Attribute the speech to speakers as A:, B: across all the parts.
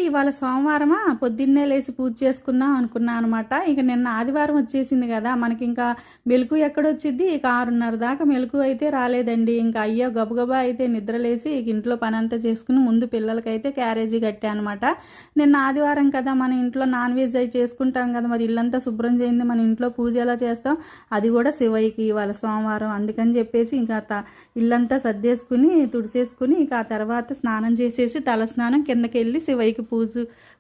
A: ఇవాళ సోమవారమా పొద్దున్నే లేసి పూజ చేసుకుందాం అనుకున్నా అనమాట. ఇక నిన్న ఆదివారం వచ్చేసింది కదా, మనకి ఇంకా మెలుకు ఎక్కడొచ్చిద్ది. ఇక 6:30 దాకా మెలుకు అయితే రాలేదండి. ఇంకా అయ్యో గబగబా అయితే నిద్రలేసి ఇక ఇంట్లో పని అంతా చేసుకుని ముందు పిల్లలకైతే క్యారేజీ కట్టా అనమాట. నిన్న ఆదివారం కదా, మన ఇంట్లో నాన్ వెజ్ అవి చేసుకుంటాం కదా, మరి ఇల్లంతా శుభ్రం చేయింది, మన ఇంట్లో పూజ ఎలా చేస్తాం, అది కూడా శివయ్యకి ఇవాళ సోమవారం అందుకని చెప్పేసి ఇంకా ఇల్లంతా సర్దేసుకుని తుడిసేసుకుని ఇక ఆ తర్వాత స్నానం చేసేసి తలస్నానం కిందకి వెళ్ళి శివయ్యకి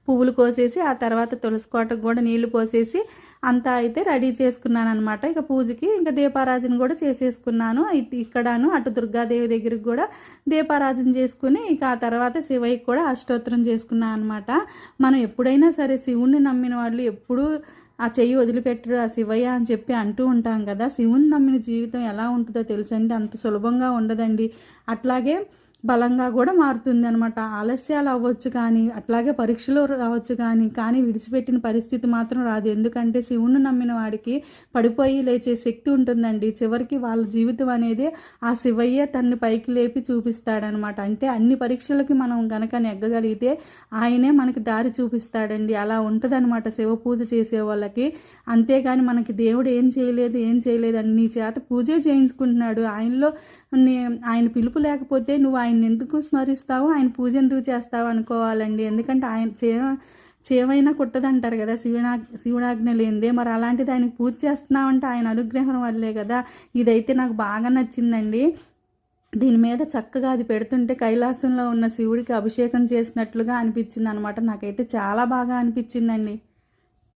A: పువ్వులు కోసేసి ఆ తర్వాత తులసి కోటకు కూడా నీళ్లు పోసేసి అంతా అయితే రెడీ చేసుకున్నాను అనమాట. ఇక పూజకి ఇంకా దీపారాజన కూడా చేసేసుకున్నాను. ఇక్కడను అటు దుర్గాదేవి దగ్గరికి కూడా దీపారాజన చేసుకుని ఇక ఆ తర్వాత శివయ్యకి కూడా అష్టోత్తరం చేసుకున్నాను అనమాట. మనం ఎప్పుడైనా సరే శివుణ్ణి నమ్మిన వాళ్ళు ఎప్పుడూ ఆ చెయ్యి వదిలిపెట్టరు ఆ శివయ్య అని చెప్పి అంటూ ఉంటాం కదా. శివుని నమ్మిన జీవితం ఎలా ఉంటుందో తెలుసండి, అంత సులభంగా ఉండదండి. అట్లాగే బలంగా కూడా మారుతుంది అనమాట. ఆలస్యాలు అవ్వచ్చు కానీ, అట్లాగే పరీక్షలు రావచ్చు కానీ విడిచిపెట్టిన పరిస్థితి మాత్రం రాదు. ఎందుకంటే శివుని నమ్మిన వాడికి పడిపోయి లేచే శక్తి ఉంటుందండి. చివరికి వాళ్ళ జీవితం అనేది ఆ శివయ్య తన్ని పైకి లేపి చూపిస్తాడనమాట. అంటే అన్ని పరీక్షలకి మనం గనక నెగ్గగలిగితే ఆయనే మనకి దారి చూపిస్తాడండి. అలా ఉంటుందన్నమాట శివ పూజ చేసే వాళ్ళకి. అంతేగాని మనకి దేవుడు ఏం చేయలేదు అని నీ చేత పూజే చేయించుకుంటున్నాడు, ఆయన పిలుపు లేకపోతే నువ్వు ఆయన ఎందుకు స్మరిస్తావు, ఆయన పూజ ఎందుకు చేస్తావు అనుకోవాలండి. ఎందుకంటే ఆయన చేవైనా కుట్టదంటారు కదా, శివుడాజ్ఞ లేనిదే. మరి అలాంటిది ఆయనకు పూజ చేస్తున్నావంటే ఆయన అనుగ్రహం వల్లే కదా. ఇదైతే నాకు బాగా నచ్చిందండి. దీని మీద చక్కగా అది పెడుతుంటే కైలాసంలో ఉన్న శివుడికి అభిషేకం చేసినట్లుగా అనిపించింది అనమాట. నాకైతే చాలా బాగా అనిపించిందండి.